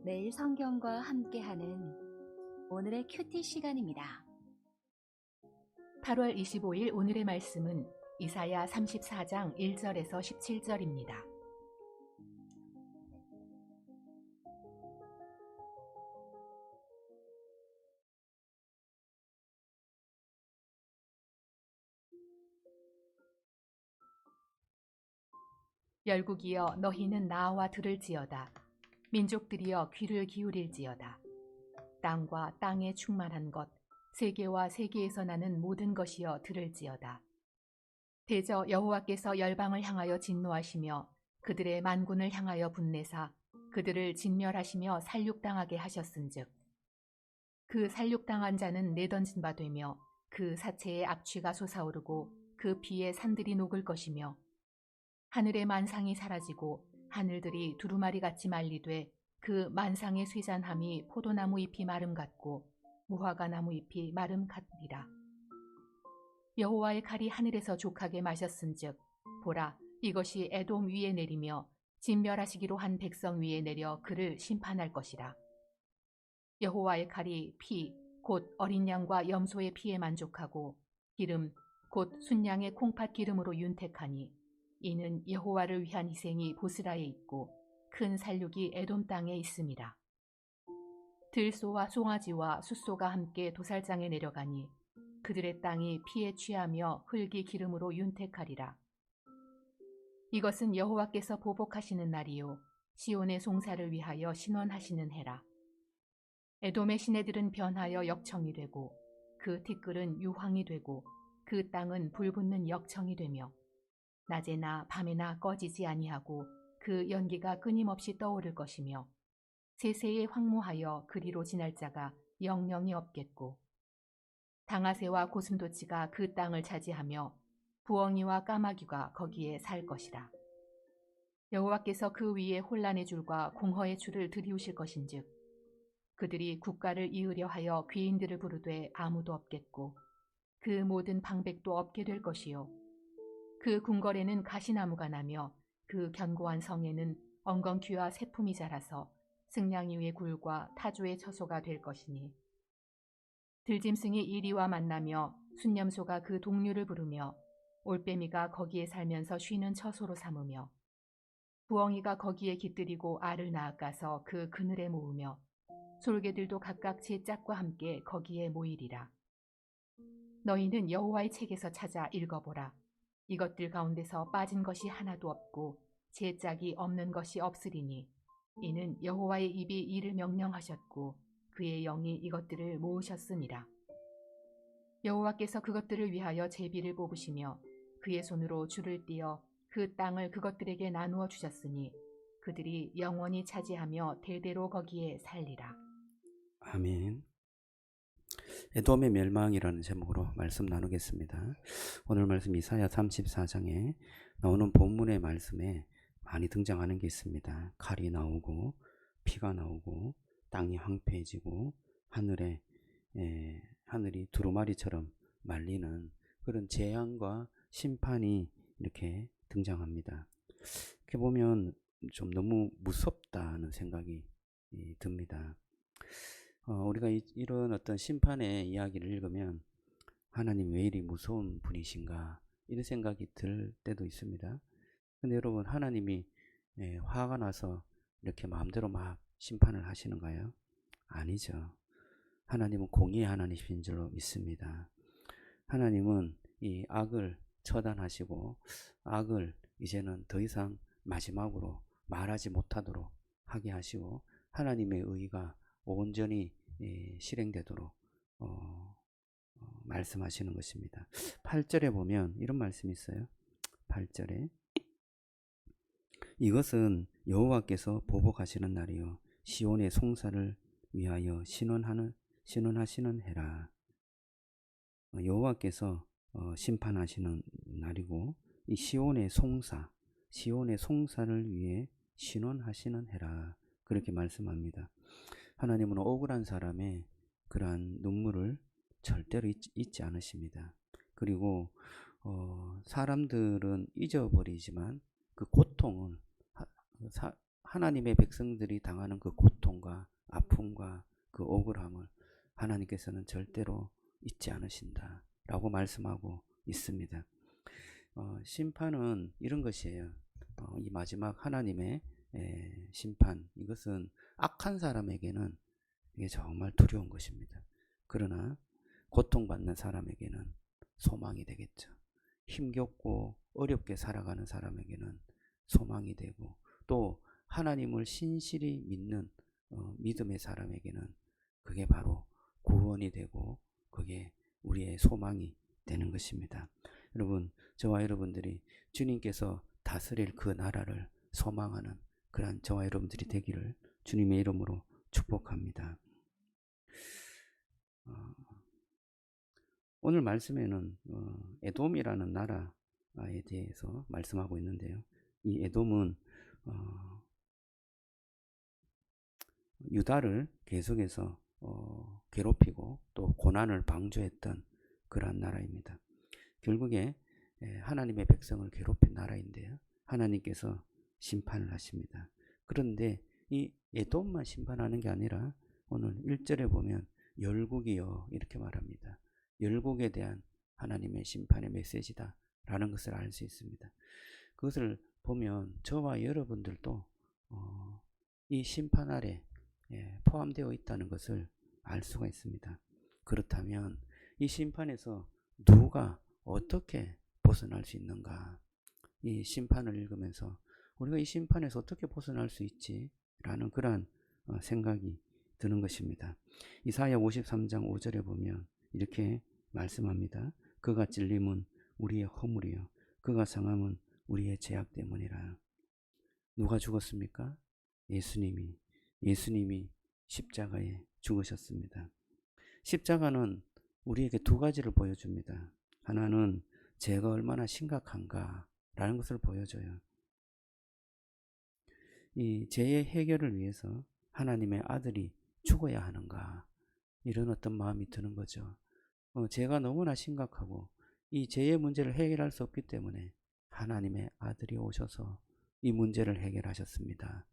매일 성경과 함께하는 오늘의 큐티 시간입니다. 8월 25일 오늘의 말씀은 이사야 34장 1절에서 17절입니다. 열국이여 너희는 나와 들을지어다. 민족들이여 귀를 기울일지어다. 땅과 땅에 충만한 것, 세계와 세계에서 나는 모든 것이여 들을지어다. 대저 여호와께서 열방을 향하여 진노하시며 그들의 만군을 향하여 분내사 그들을 진멸하시며 살육당하게 하셨은즉 그 살육당한 자는 내던진 바 되며 그 사체의 악취가 솟아오르고 그 피에 산들이 녹을 것이며 하늘의 만상이 사라지고 하늘들이 두루마리같이 말리되 그 만상의 쇠잔함이 포도나무 잎이 마름 같고 무화과 나무 잎이 마름 같으리라. 여호와의 칼이 하늘에서 족하게 마셨은즉 보라 이것이 에돔 위에 내리며 진멸하시기로 한 백성 위에 내려 그를 심판할 것이라. 여호와의 칼이 피 곧 어린 양과 염소의 피에 만족하고 기름 곧 순양의 콩팥 기름으로 윤택하니 이는 여호와를 위한 희생이 보스라에 있고 큰 살육이 에돔 땅에 있음이라. 들소와 송아지와 숫소가 함께 도살장에 내려가니 그들의 땅이 피에 취하며 흙이 기름으로 윤택하리라. 이것은 여호와께서 보복하시는 날이요 시온의 송사를 위하여 신원하시는 해라. 에돔의 시내들은 변하여 역청이 되고 그 티끌은 유황이 되고 그 땅은 불붙는 역청이 되며 낮에나 밤에나 꺼지지 아니하고 그 연기가 끊임없이 떠오를 것이며 세세에 황무하여 그리로 지날 자가 영영이 없겠고 당아새와 고슴도치가 그 땅을 차지하며 부엉이와 까마귀가 거기에 살 것이라. 여호와께서 그 위에 혼란의 줄과 공허의 줄을 들이우실 것인즉 그들이 국가를 이으려 하여 귀인들을 부르되 아무도 없겠고 그 모든 방백도 없게 될 것이요 그 궁궐에는 가시나무가 나며 그 견고한 성에는 엉겅퀴와 새품이 자라서 승냥이 위의 굴과 타조의 처소가 될 것이니 들짐승이 이리와 만나며 순념소가 그 동류를 부르며 올빼미가 거기에 살면서 쉬는 처소로 삼으며 부엉이가 거기에 깃들이고 알을 낳아가서 그 그늘에 모으며 솔개들도 각각 제 짝과 함께 거기에 모이리라. 너희는 여호와의 책에서 찾아 읽어보라. 이것들 가운데서 빠진 것이 하나도 없고 제 짝이 없는 것이 없으리니 이는 여호와의 입이 이를 명령하셨고 그의 영이 이것들을 모으셨음이라. 여호와께서 그것들을 위하여 제비를 뽑으시며 그의 손으로 줄을 띄어 그 땅을 그것들에게 나누어 주셨으니 그들이 영원히 차지하며 대대로 거기에 살리라. 아멘. 에돔의 멸망이라는 제목으로 말씀 나누겠습니다. 오늘 말씀 이사야 34장에 나오는 본문의 말씀에 많이 등장하는 게 있습니다. 칼이 나오고 피가 나오고 땅이 황폐해지고 하늘이 두루마리처럼 말리는 그런 재앙과 심판이 이렇게 등장합니다. 이렇게 보면 좀 너무 무섭다는 생각이 듭니다. 우리가 이런 어떤 심판의 이야기를 읽으면 하나님 왜 이리 무서운 분이신가 이런 생각이 들 때도 있습니다. 근데 여러분 하나님이 화가 나서 이렇게 마음대로 막 심판을 하시는가요? 아니죠. 하나님은 공의의 하나님이신 줄로 믿습니다. 하나님은 이 악을 처단하시고 악을 이제는 더 이상 마지막으로 말하지 못하도록 하게 하시고 하나님의 의가 온전히 실행되도록 말씀하시는 것입니다. 8절에 보면 이런 말씀이 있어요. 8절에 이것은 여호와께서 보복하시는 날이요 시온의 송사를 위하여 신원하시는 해라. 여호와께서 심판하시는 날이고 이 시온의 송사를 위해 신원하시는 해라. 그렇게 말씀합니다. 하나님은 억울한 사람의 그러한 눈물을 절대로 잊지 않으십니다. 그리고 사람들은 잊어버리지만 그 고통은 하나님의 백성들이 당하는 그 고통과 아픔과 그 억울함을 하나님께서는 절대로 잊지 않으신다라고 말씀하고 있습니다. 심판은 이런 것이에요. 이 마지막 하나님의 심판, 이것은 악한 사람에게는 이게 정말 두려운 것입니다. 그러나 고통받는 사람에게는 소망이 되겠죠. 힘겹고 어렵게 살아가는 사람에게는 소망이 되고, 또 하나님을 신실히 믿는 믿음의 사람에게는 그게 바로 구원이 되고 그게 우리의 소망이 되는 것입니다. 여러분, 저와 여러분들이 주님께서 다스릴 그 나라를 소망하는 그러한 저와 여러분들이 되기를 주님의 이름으로 축복합니다. 오늘 말씀에는 에돔이라는 나라에 대해서 말씀하고 있는데요. 이 에돔은 유다를 계속해서 괴롭히고 또 고난을 방조했던 그러한 나라입니다. 결국에 하나님의 백성을 괴롭힌 나라인데요. 하나님께서 심판을 하십니다. 그런데 이 에돔만 심판하는 게 아니라 오늘 1절에 보면 열국이여 이렇게 말합니다. 열국에 대한 하나님의 심판의 메시지다 라는 것을 알 수 있습니다. 그것을 보면 저와 여러분들도 이 심판 아래 포함되어 있다는 것을 알 수가 있습니다. 그렇다면 이 심판에서 누가 어떻게 벗어날 수 있는가? 이 심판을 읽으면서 우리가 이 심판에서 어떻게 벗어날 수 있지? 라는 그러한 생각이 드는 것입니다. 이사야 53장 5절에 보면 이렇게 말씀합니다. 그가 찔림은 우리의 허물이요 그가 상함은 우리의 죄악 때문이라. 누가 죽었습니까? 예수님이 십자가에 죽으셨습니다. 십자가는 우리에게 두 가지를 보여줍니다. 하나는 죄가 얼마나 심각한가 라는 것을 보여줘요. 이 죄의 해결을 위해서 하나님의 아들이 죽어야 하는가, 이런 어떤 마음이 드는 거죠. 죄가 너무나 심각하고 이 죄의 문제를 해결할 수 없기 때문에 하나님의 아들이 오셔서 이 문제를 해결하셨습니다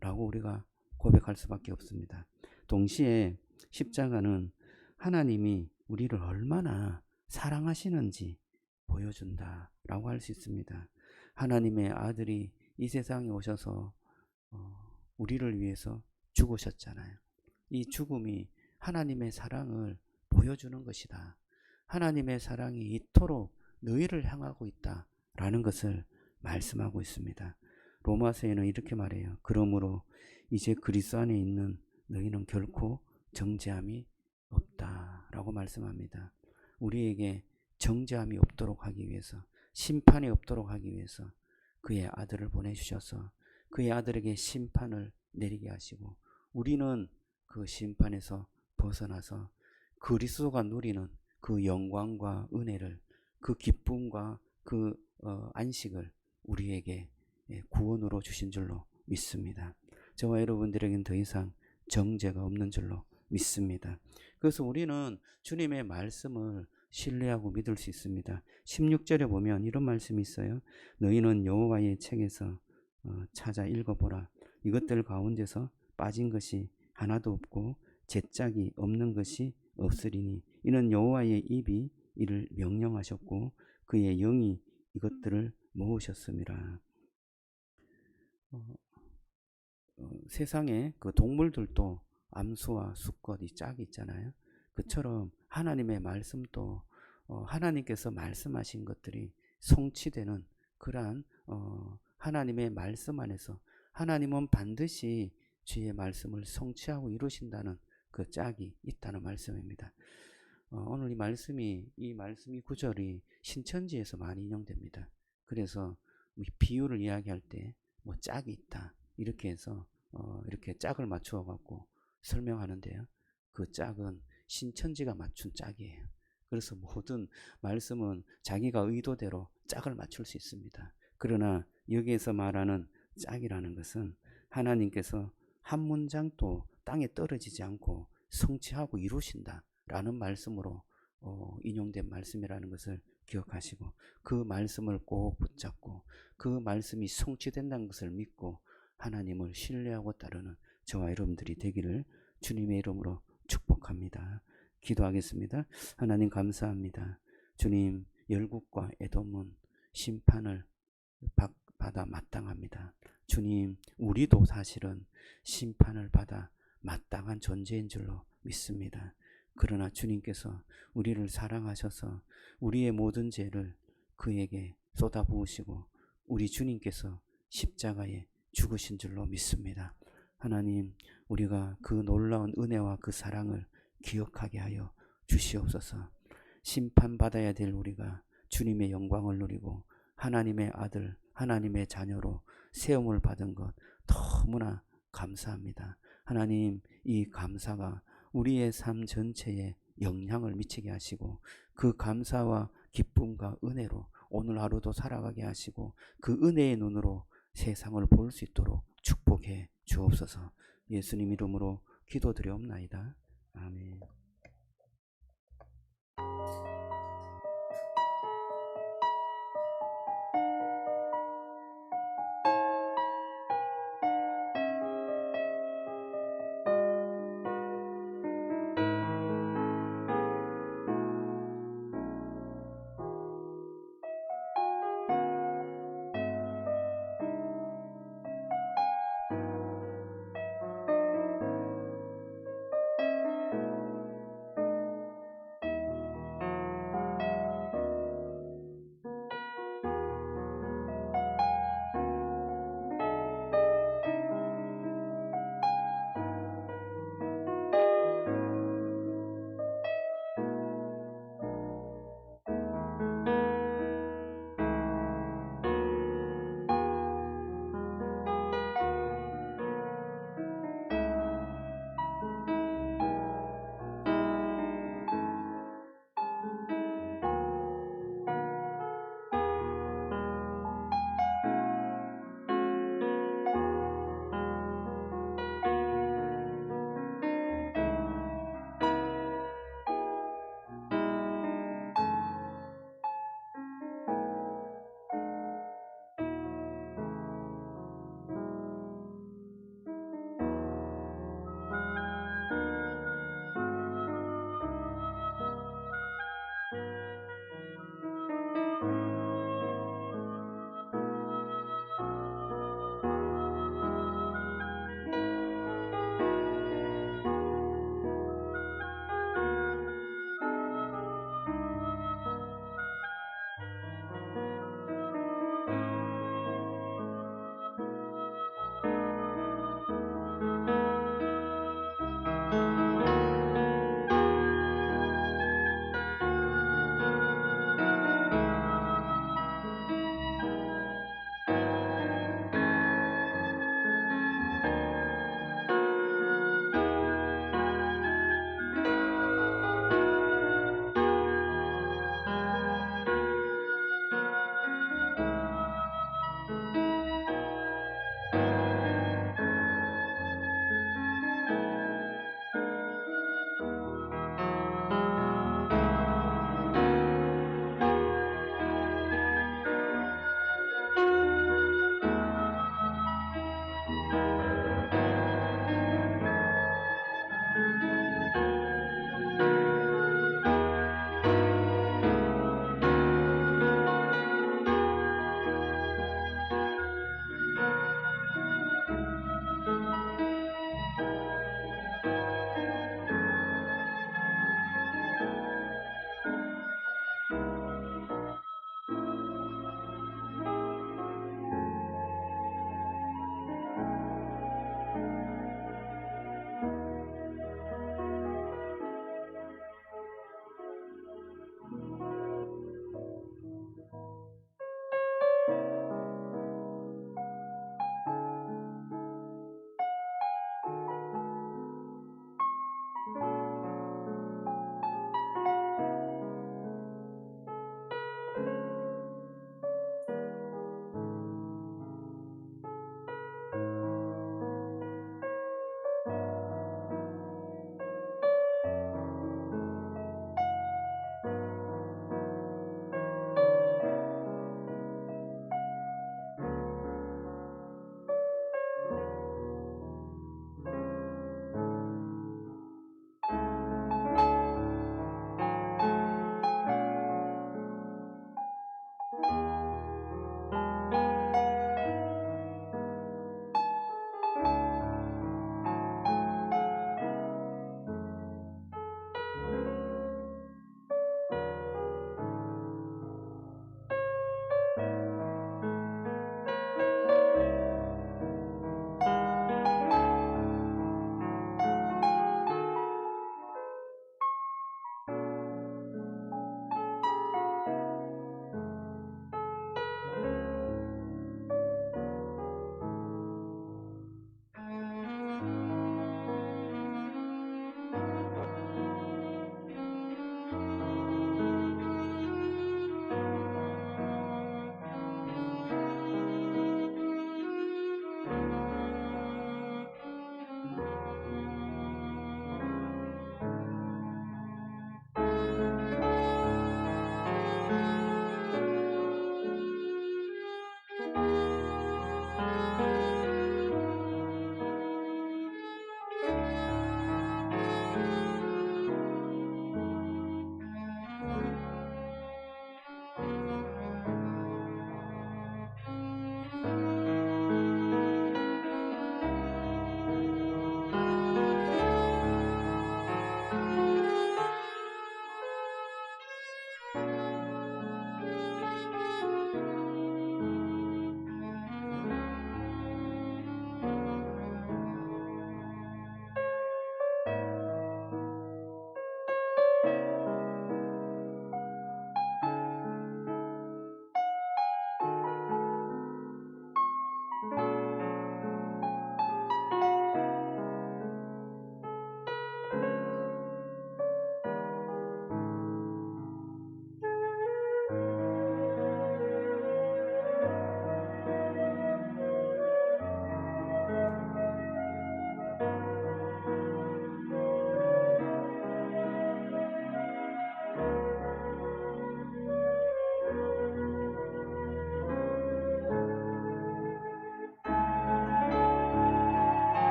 라고 우리가 고백할 수밖에 없습니다. 동시에 십자가는 하나님이 우리를 얼마나 사랑하시는지 보여준다 라고 할 수 있습니다. 하나님의 아들이 이 세상에 오셔서 우리를 위해서 죽으셨잖아요. 이 죽음이 하나님의 사랑을 보여주는 것이다. 하나님의 사랑이 이토록 너희를 향하고 있다 라는 것을 말씀하고 있습니다. 로마서에는 이렇게 말해요. 그러므로 이제 그리스도 안에 있는 너희는 결코 정죄함이 없다 라고 말씀합니다. 우리에게 정죄함이 없도록 하기 위해서, 심판이 없도록 하기 위해서 그의 아들을 보내주셔서 그의 아들에게 심판을 내리게 하시고, 우리는 그 심판에서 벗어나서 그리스도가 누리는 그 영광과 은혜를, 그 기쁨과 그 안식을 우리에게 구원으로 주신 줄로 믿습니다. 저와 여러분들에게는 더 이상 정죄가 없는 줄로 믿습니다. 그래서 우리는 주님의 말씀을 신뢰하고 믿을 수 있습니다. 16절에 보면 이런 말씀이 있어요. 너희는 여호와의 책에서 찾아 읽어보라. 이것들 가운데서 빠진 것이 하나도 없고 제짝이 없는 것이 없으리니 이는 여호와의 입이 이를 명령하셨고 그의 영이 이것들을 모으셨음이라. 세상에 그 동물들도 암수와 수컷, 이 짝이 있잖아요. 그처럼 하나님의 말씀도 하나님께서 말씀하신 것들이 성취되는 그러한 하나님의 말씀 안에서 하나님은 반드시 주의 말씀을 성취하고 이루신다는 그 짝이 있다는 말씀입니다. 오늘 이 말씀이 구절이 신천지에서 많이 인용됩니다. 그래서 비유를 이야기할 때 뭐 짝이 있다 이렇게 해서 이렇게 짝을 맞추어 갖고 설명하는데요. 그 짝은 신천지가 맞춘 짝이에요. 그래서 모든 말씀은 자기가 의도대로 짝을 맞출 수 있습니다. 그러나 여기에서 말하는 짝이라는 것은 하나님께서 한 문장도 땅에 떨어지지 않고 성취하고 이루신다 라는 말씀으로 인용된 말씀이라는 것을 기억하시고 그 말씀을 꼭 붙잡고 그 말씀이 성취된다는 것을 믿고 하나님을 신뢰하고 따르는 저와 여러분들이 되기를 주님의 이름으로 축복합니다. 기도하겠습니다. 하나님 감사합니다. 주님, 열국과 에돔은 심판을 받아 마땅합니다. 주님, 우리도 사실은 심판을 받아 마땅한 존재인 줄로 믿습니다. 그러나 주님께서 우리를 사랑하셔서 우리의 모든 죄를 그에게 쏟아부으시고 우리 주님께서 십자가에 죽으신 줄로 믿습니다. 하나님, 우리가 그 놀라운 은혜와 그 사랑을 기억하게 하여 주시옵소서. 심판받아야 될 우리가 주님의 영광을 누리고 하나님의 아들, 하나님의 자녀로 세움을 받은 것 너무나 감사합니다. 하나님, 이 감사가 우리의 삶 전체에 영향을 미치게 하시고 그 감사와 기쁨과 은혜로 오늘 하루도 살아가게 하시고 그 은혜의 눈으로 세상을 볼 수 있도록 축복해 주옵소서. 예수님 이름으로 기도드리옵나이다. 아멘.